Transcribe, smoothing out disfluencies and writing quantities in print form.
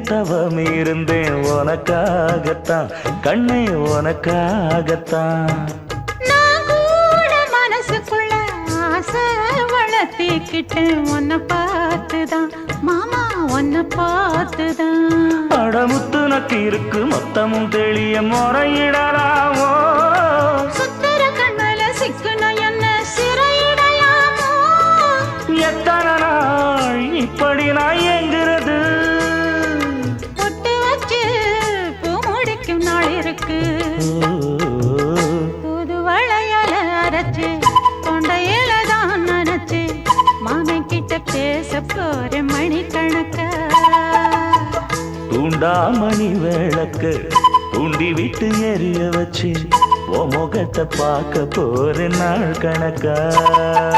தவம் இருந்தேன் உனக்காகத்தான் கண்ணே உனக்காகத்தான். நான் கூட மனசுக்குள்ள ஆசை வளர்த்திக்கிட்டேன் உன்னை பார்த்துதான் மாமா உன்னை பார்த்துதான். அடமுத்து நக்கு இருக்கு மொத்தமும் தெளிய முறையிடலாமோ சுத்தர கண்மல சிக்குன என்ன சிறையிடையாமோ. எத்தனை நாள் இப்படி நான் எங்கிறது பொட்டு வச்சு பூ முடிக்கும் நாள் இருக்கு. புது வளையல அரைச்சு கொண்டையில தான் நினைச்சு மாமன் கிட்ட பேச போற மணிக்கணக்கா. தூண்டாமணி விளக்கு தூண்டி விட்டு எரிய வச்சு உன் முகத்தை பார்க்க போற நாள் கணக்கா.